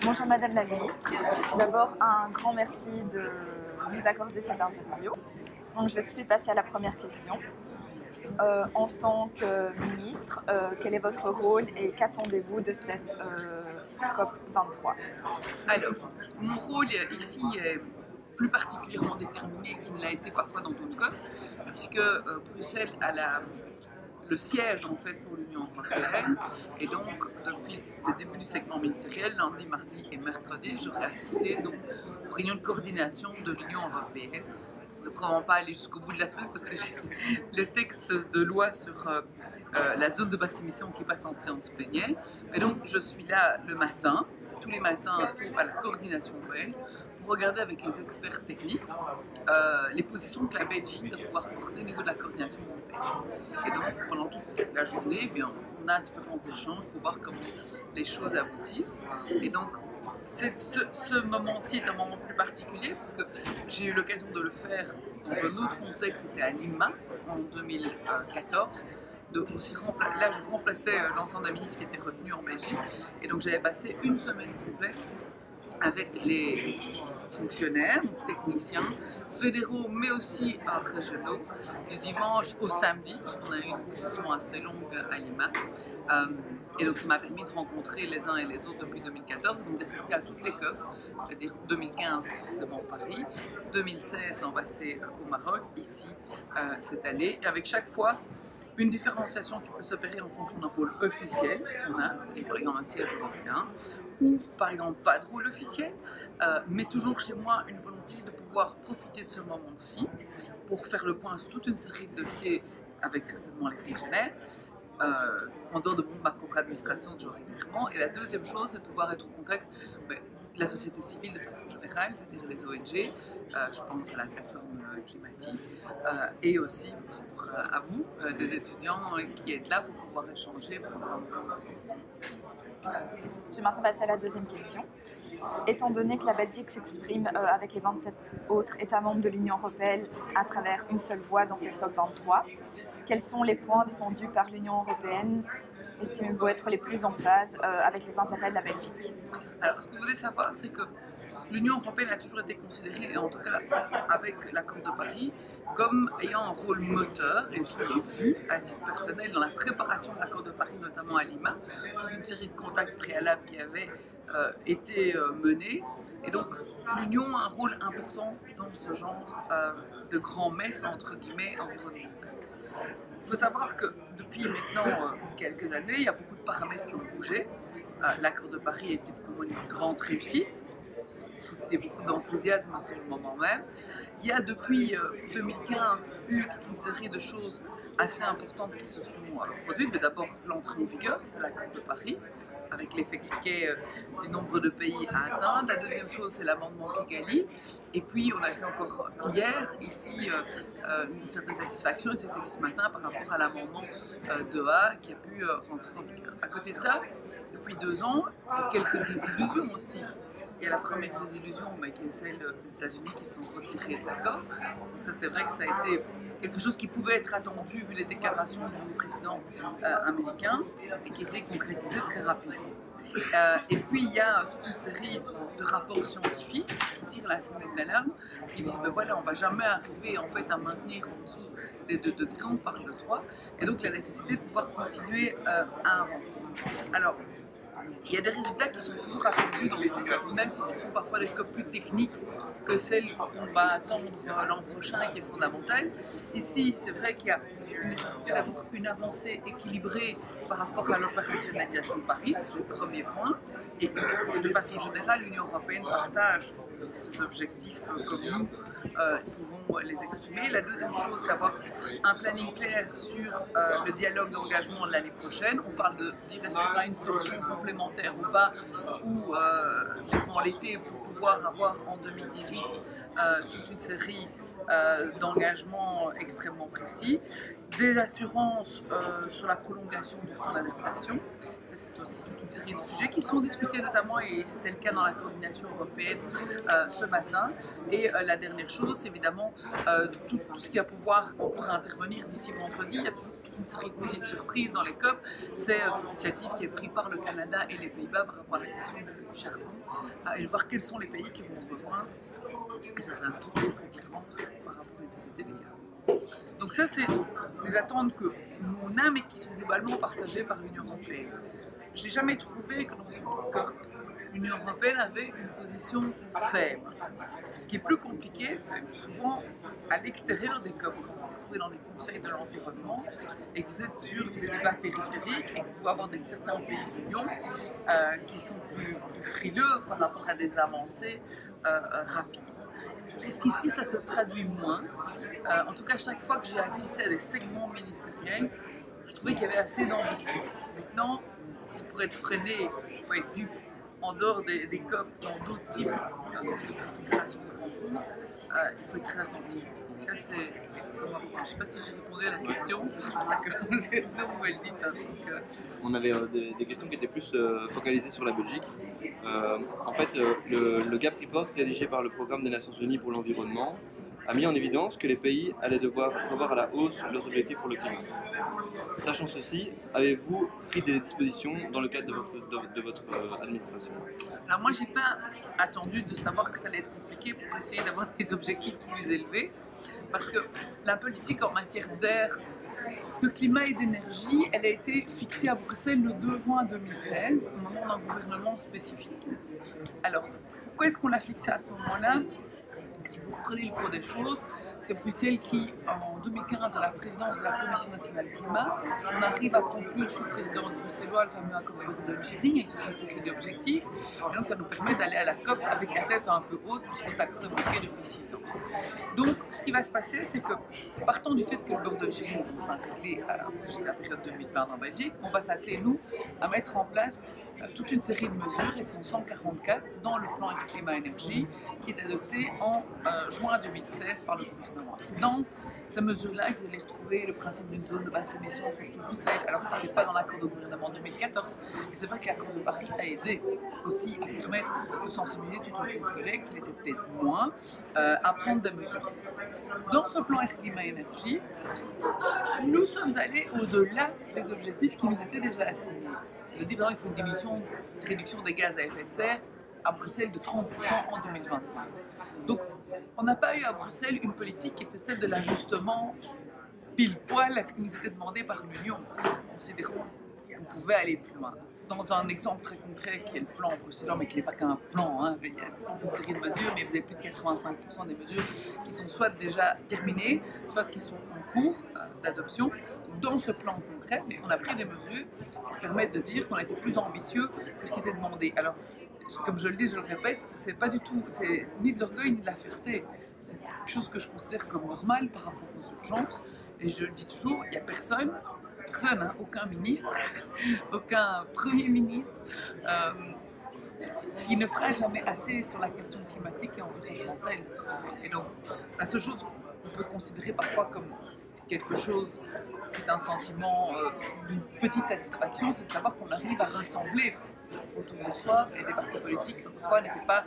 Bonjour Madame la Ministre. Tout d'abord, un grand merci de nous accorder cette interview. Donc, je vais tout de suite passer à la première question. En tant que ministre, quel est votre rôle et qu'attendez-vous de cette COP 23? Alors, mon rôle ici est plus particulièrement déterminé qu'il ne l'a été parfois dans d'autres COP, puisque Bruxelles a le siège en fait pour l'Union européenne, et donc depuis le début du segment ministériel, lundi, mardi et mercredi, j'aurai assisté donc aux réunions de coordination de l'Union européenne. Je ne pourrais probablement pas aller jusqu'au bout de la semaine parce que j'ai le texte de loi sur la zone de basse émission qui passe en séance plénière. Et donc je suis là le matin, tous les matins à la coordination européenne, pour regarder avec les experts techniques les positions que la Belgique doit pouvoir porter au niveau de la coordination européenne. Et donc pendant toute la journée, eh bien, on a différents échanges pour voir comment les choses aboutissent. Et donc ce moment-ci est un moment plus particulier parce que j'ai eu l'occasion de le faire dans un autre contexte, c'était à Lima en 2014. Là, je remplaçais l'ensemble des ministres qui étaient retenus en Belgique, et donc j'avais passé une semaine complète avec les fonctionnaires, techniciens, fédéraux mais aussi régionaux, du dimanche au samedi, parce qu'on a eu une session assez longue à Lima. Et donc ça m'a permis de rencontrer les uns et les autres depuis 2014, donc d'assister à toutes les COP, c'est-à-dire 2015 forcément Paris, 2016 l'an passé au Maroc, ici cette année, et avec chaque fois une différenciation qui peut s'opérer en fonction d'un rôle officiel qu'on a, c'est-à-dire par exemple un siège européen, ou par exemple pas de rôle officiel, mais toujours chez moi une volonté de pouvoir profiter de ce moment-ci pour faire le point sur toute une série de dossiers avec certainement les fonctionnaires, en dehors de ma propre administration que je vois régulièrement. Et la deuxième chose, c'est de pouvoir être en contact de la société civile de façon générale, c'est-à-dire les ONG, je pense à la plateforme climatique, et aussi par rapport à vous, des étudiants qui êtes là pour pouvoir échanger. Je vais maintenant passer à la deuxième question. Étant donné que la Belgique s'exprime avec les 27 autres États membres de l'Union européenne à travers une seule voix dans cette COP 23, quels sont les points défendus par l'Union européenne estimez-vous être les plus en phase avec les intérêts de la Belgique? Alors, ce que vous voulez savoir, c'est que l'Union européenne a toujours été considérée, et en tout cas avec l'accord de Paris, comme ayant un rôle moteur, et je l'ai vu à titre personnel dans la préparation de l'accord de Paris, notamment à Lima, dans une série de contacts préalables qui avaient été menés. Et donc l'Union a un rôle important dans ce genre de grand messe, entre guillemets, environnementale. Il faut savoir que depuis maintenant quelques années, il y a beaucoup de paramètres qui ont bougé. L'accord de Paris a été pour moi une grande réussite, suscité beaucoup d'enthousiasme sur le moment même. Il y a depuis 2015 eu toute une série de choses assez importantes qui se sont produites. Mais d'abord l'entrée en vigueur de l'accord de Paris, avec l'effet cliquet du nombre de pays à atteindre. La deuxième chose, c'est l'amendement Kigali. Et puis on a vu encore hier, ici, une certaine satisfaction, et c'était dit ce matin, par rapport à l'amendement Doha qui a pu rentrer en vigueur. À côté de ça, depuis 2 ans, quelques désillusions aussi. Il y a la première désillusion qui est celle des États-Unis qui se sont retirés de l'accord. Ça, c'est vrai que ça a été quelque chose qui pouvait être attendu vu les déclarations du président américain et qui a été concrétisé très rapidement. Et puis il y a toute une série de rapports scientifiques qui tirent la sonnette d'alarme, qui disent ben voilà, on ne va jamais arriver en fait à maintenir en dessous des 2 degrés, on parle de 3, et donc la nécessité de pouvoir continuer à avancer. Alors, il y a des résultats qui sont toujours attendus dans les COP, même si ce sont parfois des COP plus techniques que celles qu'on va attendre l'an prochain et qui est fondamentale. Ici, c'est vrai qu'il y a une nécessité d'avoir une avancée équilibrée par rapport à l'opérationnalisation de Paris, c'est le premier point. Et de façon générale, l'Union européenne partage ces objectifs comme nous pouvons les exprimer. La deuxième chose, c'est avoir un planning clair sur le dialogue d'engagement de l'année prochaine. On parle de dire est-ce qu'il y aura une session complémentaire ou pas, ou durant l'été, pour pouvoir avoir en 2018 toute une série d'engagements extrêmement précis. Des assurances sur la prolongation du fonds d'adaptation. C'est aussi toute une série de sujets qui sont discutés notamment, et c'était le cas dans la coordination européenne ce matin. Et la dernière chose, c'est évidemment tout ce qui va pouvoir encore intervenir d'ici vendredi. Il y a toujours toute une série de petites surprises dans les COP. C'est cette initiative qui est prise par le Canada et les Pays-Bas par rapport à la question du charbon, et de voir quels sont les pays qui vont rejoindre. Et ça s'inscrit très clairement par rapport à une société des gars. Donc ça, c'est des attentes que nous on a, mais qui sont globalement partagées par l'Union européenne. J'ai jamais trouvé que dans une COP, l'Union européenne avait une position faible. Ce qui est plus compliqué, c'est souvent à l'extérieur des COP, quand vous vous retrouvez dans les conseils de l'environnement et que vous êtes sur des débats périphériques et que vous pouvez avoir certains pays de l'Union qui sont plus frileux par rapport à des avancées rapides. Je trouve qu'ici, ça se traduit moins. En tout cas, chaque fois que j'ai assisté à des segments ministériels, je trouvais qu'il y avait assez d'ambition. Maintenant, ça pourrait être freiné, ça pourrait être vu en dehors des COP, dans d'autres types de configurations de rencontres, il faut être très attentif. Ça, c'est extrêmement important. Je ne sais pas si j'ai répondu à la question, parce que sinon vous me le dites. Hein, On avait des questions qui étaient plus focalisées sur la Belgique. En fait, le GAP Report, rédigé par le Programme des Nations Unies pour l'environnement, a mis en évidence que les pays allaient devoir revoir à la hausse leurs objectifs pour le climat. Sachant ceci, avez-vous pris des dispositions dans le cadre de votre administration? Alors moi, j'ai pas attendu de savoir que ça allait être compliqué pour essayer d'avoir des objectifs plus élevés, parce que la politique en matière d'air, de climat et d'énergie, elle a été fixée à Bruxelles le 2 juin 2016, au moment d'un gouvernement spécifique. Alors, pourquoi est-ce qu'on l'a fixée à ce moment-là? Si vous reprenez le cours des choses, c'est Bruxelles qui, en 2015, à la présidence de la Commission nationale climat, on arrive à conclure sous présidence bruxelloise le fameux accord de sharing avec toute une série d'objectifs. Et donc, ça nous permet d'aller à la COP avec la tête un peu haute, puisque cet accord est bloqué depuis 6 ans. Donc, ce qui va se passer, c'est que, partant du fait que le burden sharing est enfin réglé jusqu'à la période 2020 en Belgique, on va s'atteler, nous, à mettre en place toute une série de mesures, elles sont 144 dans le plan climat-énergie qui est adopté en juin 2016 par le gouvernement. C'est dans ces mesures-là que vous allez retrouver le principe d'une zone de basse émission sur tout Bruxelles, alors que ce n'était pas dans l'accord de gouvernement 2014. Et c'est vrai que l'accord de Paris a aidé aussi à permettre de sensibiliser toute une série de collègues qui l'étaient peut-être moins à prendre des mesures. Dans ce plan climat-énergie, nous sommes allés au-delà des objectifs qui nous étaient déjà assignés. De dire qu'il faut une réduction des gaz à effet de serre à Bruxelles de 30% en 2025. Donc, on n'a pas eu à Bruxelles une politique qui était celle de l'ajustement pile poil à ce qui nous était demandé par l'Union, considérant qu'on pouvait aller plus loin. Dans un exemple très concret qui est le plan bruxellois, mais qui n'est pas qu'un plan, hein, il y a toute une série de mesures, mais vous avez plus de 85% des mesures qui sont soit déjà terminées, soit qui sont en cours d'adoption. Dans ce plan concret, on a pris des mesures qui permettent de dire qu'on a été plus ambitieux que ce qui était demandé. Alors, comme je le dis, je le répète, c'est pas du tout, c'est ni de l'orgueil ni de la fierté. C'est quelque chose que je considère comme normal par rapport aux urgences. Et je le dis toujours, il n'y a personne, hein, aucun ministre, aucun premier ministre qui ne fera jamais assez sur la question climatique et environnementale. Et donc, la seule chose qu'on peut considérer parfois comme quelque chose qui est un sentiment d'une petite satisfaction, c'est de savoir qu'on arrive à rassembler autour de soi, et des partis politiques, parfois, n'étaient pas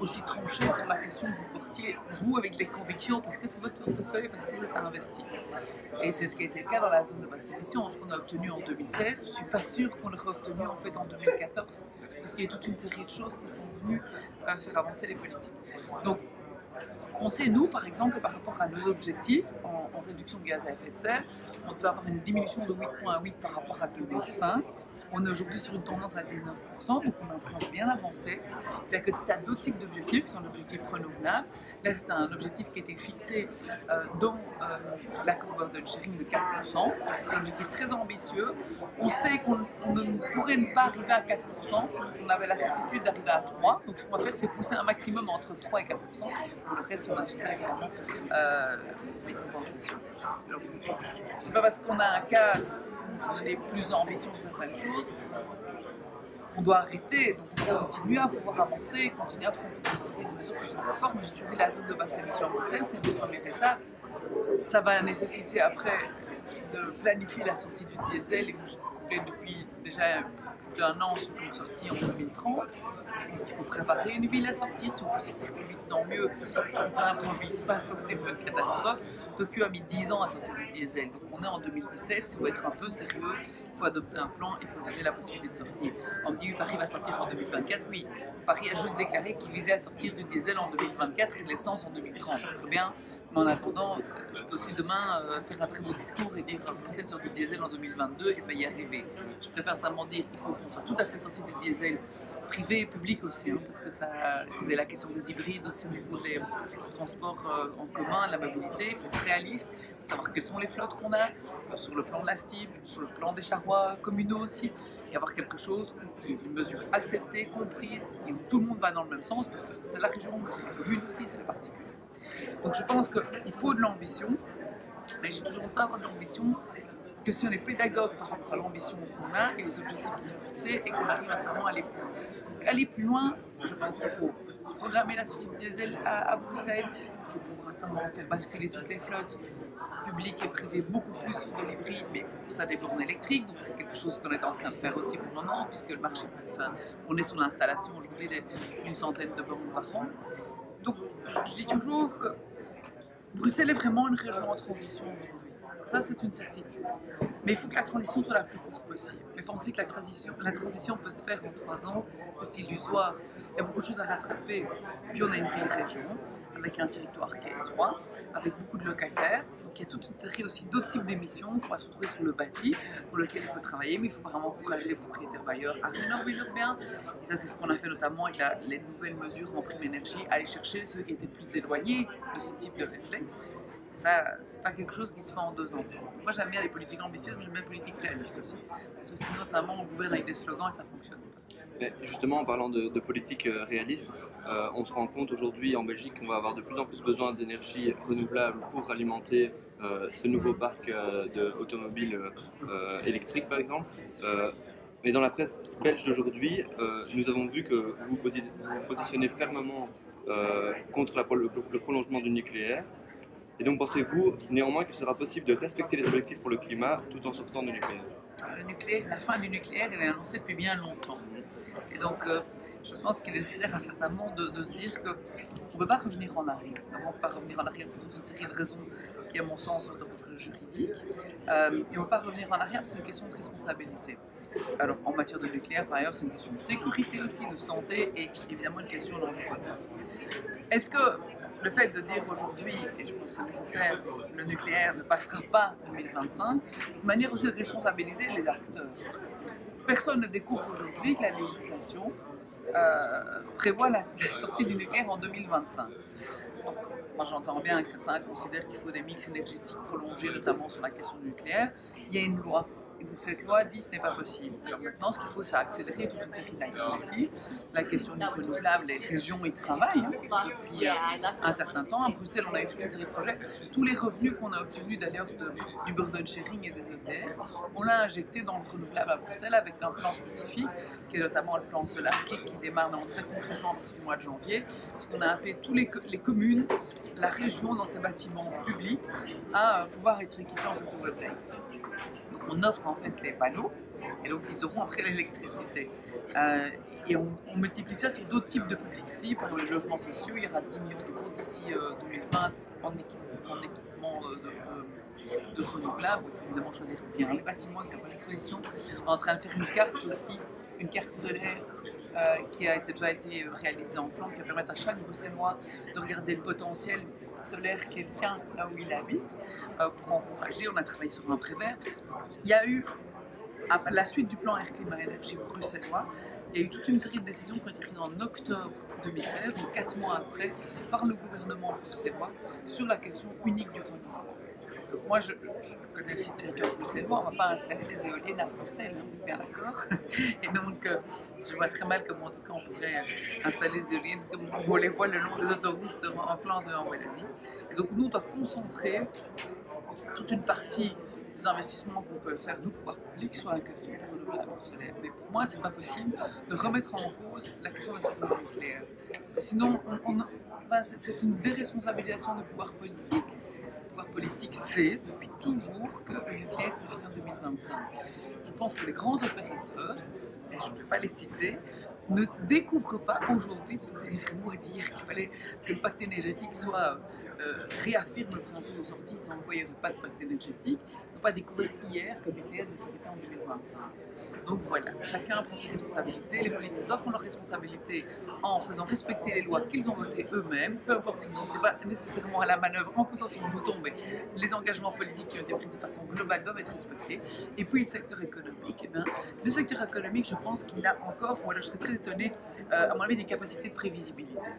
aussi tranchés sur la question que vous portiez, vous, avec les convictions, parce que c'est votre portefeuille, parce que vous êtes investi. Et c'est ce qui a été le cas dans la zone de basse émission. Ce qu'on a obtenu en 2016, je ne suis pas sûre qu'on l'aurait obtenu en fait en 2014, parce qu'il y a toute une série de choses qui sont venues faire avancer les politiques. Donc, on sait, nous, par exemple, que par rapport à nos objectifs en réduction de gaz à effet de serre, on devait avoir une diminution de 8,8 par rapport à 2005. On est aujourd'hui sur une tendance à 19%, donc on est en train de bien avancer. Il y a que tu as d'autres types d'objectifs qui sont l'objectif renouvelable. Là, c'est un objectif qui a été fixé dans l'accord burden sharing de 4%. Un objectif très ambitieux. On sait qu'on ne pourrait pas arriver à 4%. On avait la certitude d'arriver à 3%. Donc ce qu'on va faire, c'est pousser un maximum entre 3 et 4%. Pour le reste, on achètera évidemment des compensations. C'est pas parce qu'on a un cadre où on s'est donné plus d'ambition sur certaines choses qu'on doit arrêter. Donc on doit continuer à pouvoir avancer, continuer à prendre une série de mesures qui sont plus fortes. Mais j'ai toujours dit la zone de basse émission à Bruxelles, c'est une première étape. Ça va nécessiter après de planifier la sortie du diesel, et je complète depuis déjà d'un an sur une sortie en 2030. Je pense qu'il faut préparer une ville à sortir. Si on peut sortir plus vite, tant mieux. Ça ne s'improvise pas, sauf si c'est une catastrophe. Tokyo a mis 10 ans à sortir du diesel. Donc on est en 2017, il faut être un peu sérieux. Il faut adopter un plan, il faut donner la possibilité de sortir. On me dit que Paris va sortir en 2024. Oui, Paris a juste déclaré qu'il visait à sortir du diesel en 2024 et de l'essence en 2030. Très bien. Mais en attendant, je peux aussi demain faire un très beau discours et dire Bruxelles sort du diesel en 2022 et pas y arriver. Je préfère simplement dire qu'il faut qu'on soit tout à fait sorti du diesel, privé et public aussi, hein, parce que ça posait la question des hybrides aussi au niveau des transports en commun, la mobilité. Il faut être réaliste, il faut savoir quelles sont les flottes qu'on a, sur le plan de la STIB, sur le plan des charrois communaux aussi, et avoir quelque chose qui est une mesure acceptée, comprise, et où tout le monde va dans le même sens, parce que c'est la région, mais c'est la commune aussi, c'est les particuliers. Donc je pense qu'il faut de l'ambition, mais j'ai toujours envie d'avoir de l'ambition que si on est pédagogue par rapport à l'ambition qu'on a et aux objectifs qui sont fixés et qu'on arrive à savoir aller plus loin. Donc aller plus loin, je pense qu'il faut programmer la sortie du diesel à Bruxelles, il faut pouvoir notamment faire basculer toutes les flottes publiques et privées beaucoup plus sur de l'hybride, mais il faut pour ça des bornes électriques, donc c'est quelque chose qu'on est en train de faire aussi pour le moment, puisque le marché, enfin, on est sur l'installation aujourd'hui d'une centaine de bornes par an. Donc je dis toujours que Bruxelles est vraiment une région en transition aujourd'hui. Ça, c'est une certitude. Mais il faut que la transition soit la plus courte possible. Mais penser que la transition peut se faire en 3 ans est illusoire. Il y a beaucoup de choses à rattraper. Puis on a une ville-région avec un territoire qui est étroit, avec beaucoup de locataires. Donc il y a toute une série aussi d'autres types d'émissions qu'on va se retrouver sur le bâti, pour lesquelles il faut travailler, mais il faut vraiment encourager les propriétaires bailleurs à rénover leur bien. Et ça, c'est ce qu'on a fait notamment avec les nouvelles mesures en prime énergie, aller chercher ceux qui étaient plus éloignés de ce type de réflexe. Ça, c'est pas quelque chose qui se fait en 2 ans. Moi, j'aime bien les politiques ambitieuses, mais j'aime bien les politiques réalistes aussi. Parce que sinon, seulement, on gouverne avec des slogans et ça fonctionne pas. Mais justement, en parlant de politique réaliste, on se rend compte aujourd'hui en Belgique qu'on va avoir de plus en plus besoin d'énergie renouvelable pour alimenter ce nouveau parc d'automobiles électriques, par exemple. Mais dans la presse belge d'aujourd'hui, nous avons vu que vous vous positionnez fermement contre le prolongement du nucléaire. Et donc pensez-vous néanmoins qu'il sera possible de respecter les objectifs pour le climat tout en sortant du nucléaire? Le nucléaire, la fin du nucléaire, elle est annoncée depuis bien longtemps. Et donc, je pense qu'il est nécessaire à certains moments de se dire qu'on ne peut pas revenir en arrière. On ne peut pas revenir en arrière pour toute une série de raisons qui, à mon sens, sont d'ordre juridique. Et on ne peut pas revenir en arrière, c'est une question de responsabilité. Alors, en matière de nucléaire, par ailleurs, c'est une question de sécurité aussi, de santé et évidemment une question d'environnement. Est-ce que le fait de dire aujourd'hui, et je pense que c'est nécessaire, le nucléaire ne passera pas en 2025, une manière aussi de responsabiliser les acteurs. Personne ne découvre aujourd'hui que la législation prévoit la sortie du nucléaire en 2025. Donc, moi j'entends bien que certains considèrent qu'il faut des mix énergétiques prolongés, notamment sur la question du nucléaire. Il y a une loi. Et donc cette loi dit que ce n'est pas possible. Alors maintenant, ce qu'il faut, c'est accélérer toute une série d'alternatives. La question du renouvelable, les régions y travaillent depuis un certain temps. À Bruxelles, on a eu toute une série de projets. Tous les revenus qu'on a obtenus d'ailleurs du burden sharing et des ETS, on l'a injecté dans le renouvelable à Bruxelles avec un plan spécifique, qui est notamment le plan Solar qui démarre très concrètement à partir du mois de janvier, parce qu'on a appelé tous les communes, la région dans ses bâtiments publics à pouvoir être équipés en photovoltaïque. Donc on offre en fait les panneaux et donc ils auront après l'électricité. Et on multiplie ça sur d'autres types de publics. Si par les logements sociaux, il y aura 10 millions d'euros d'ici 2020 en équipement de renouvelables. Il faut évidemment choisir bien les bâtiments. Il y a pas d'exposition. On est en train de faire une carte aussi, une carte solaire qui a déjà été réalisée en Flandre, qui va permettre à chaque Bruxellois de regarder le potentiel solaire qui est le sien là où il habite, pour encourager. On a travaillé sur un prévert. Il y a eu, à la suite du plan Air Climat Énergie bruxellois, il y a eu toute une série de décisions qui ont été prises en octobre 2016, donc 4 mois après, par le gouvernement bruxellois sur la question unique du renouvelable. Donc moi, je connais aussi le territoire bruxellois, on ne va pas installer des éoliennes à Bruxelles, vous êtes bien d'accord? Et donc, je vois très mal comment, en tout cas, on pourrait installer des éoliennes comme on les voit le long des autoroutes en Flandre et en Wallonie. Et donc, nous, on doit concentrer toute une partie des investissements qu'on peut faire, nous, pouvoir public, sur la question du renouvelable solaire. Mais pour moi, c'est pas possible de remettre en cause la question de la sortie du nucléaire. Sinon, c'est une déresponsabilisation du pouvoir politique. Le pouvoir politique sait depuis toujours que le nucléaire, c'est fini en 2025. Je pense que les grands opérateurs, et je ne vais pas les citer, ne découvrent pas aujourd'hui, parce que c'est vraiment à dire qu'il fallait que le pacte énergétique soit réaffirme le principe de sortie sans quoi il n'y aurait pas de pacte énergétique, n'ont pas découvert hier que le nucléaire devait s'arrêter en 2025. Donc voilà, chacun prend ses responsabilités, les politiques doivent prendre leurs responsabilités en faisant respecter les lois qu'ils ont votées eux-mêmes, peu importe s'ils n'ont pas nécessairement à la manœuvre en poussant sur le bouton, mais les engagements politiques qui ont été pris de façon globale doivent être respectés. Et puis le secteur économique, eh bien, le secteur économique, je pense qu'il a encore, voilà, je serais très étonnée, à mon avis, des capacités de prévisibilité.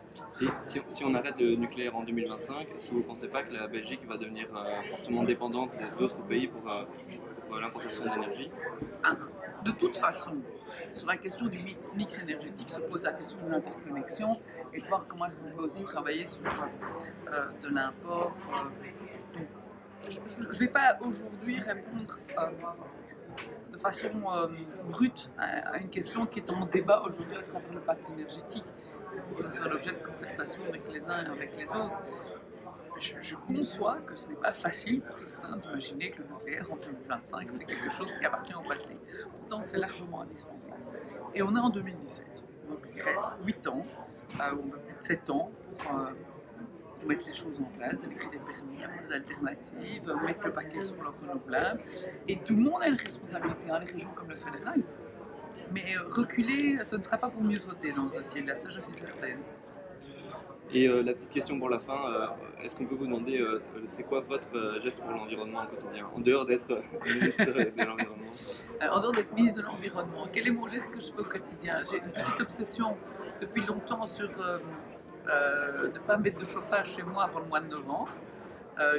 Et si on arrête le nucléaire en 2025, est-ce que vous ne pensez pas que la Belgique va devenir fortement dépendante d'autres pays pour l'importation d'énergie? De toute façon, sur la question du mix énergétique se pose la question de l'interconnexion et de voir comment est-ce qu'on peut aussi travailler sur de l'import. Donc, je ne vais pas aujourd'hui répondre de façon brute à une question qui est en débat aujourd'hui à travers le pacte énergétique. Ça doit faire l'objet de concertation avec les uns et avec les autres. Je conçois que ce n'est pas facile pour certains d'imaginer que le nucléaire en 2025 c'est quelque chose qui appartient au passé. Pourtant c'est largement indispensable. Et on est en 2017, donc il reste 8 ans, ou un peu plus de 7 ans pour mettre les choses en place, délivrer des permis, avoir des alternatives, mettre le paquet sur le renouvelable. Et tout le monde a une responsabilité, hein, les régions comme le fédéral. Mais reculer, ce ne sera pas pour mieux sauter dans ce dossier-là, ça je suis certaine. Et la petite question pour la fin, est-ce qu'on peut vous demander c'est quoi votre geste pour l'environnement au quotidien, en dehors d'être ministre de l'Environnement? En dehors d'être ministre de l'Environnement, quel est mon geste que je fais au quotidien? J'ai une petite obsession depuis longtemps sur de ne pas mettre de chauffage chez moi avant le mois de novembre.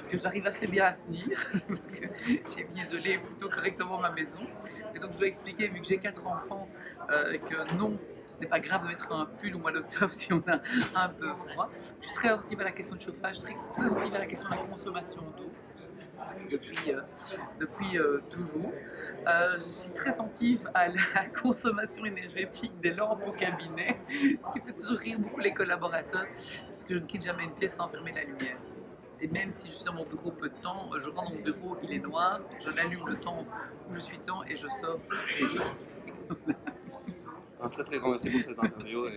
Que j'arrive assez bien à tenir, parce que j'ai bien isolé plutôt correctement ma maison. Et donc je dois expliquer, vu que j'ai 4 enfants, que non, ce n'est pas grave de mettre un pull au mois d'octobre si on a un peu froid. Je suis très attentive à la question de chauffage, très attentive à la question de la consommation d'eau. Depuis toujours. Je suis très attentive à la consommation énergétique des lampes au cabinet, ce qui fait toujours rire beaucoup les collaborateurs, parce que je ne quitte jamais une pièce sans fermer la lumière. Et même si je suis dans mon bureau peu de temps, je rentre dans mon bureau, il est noir, je l'allume le temps où je suis dedans et je sors. Un très très grand merci pour cette interview.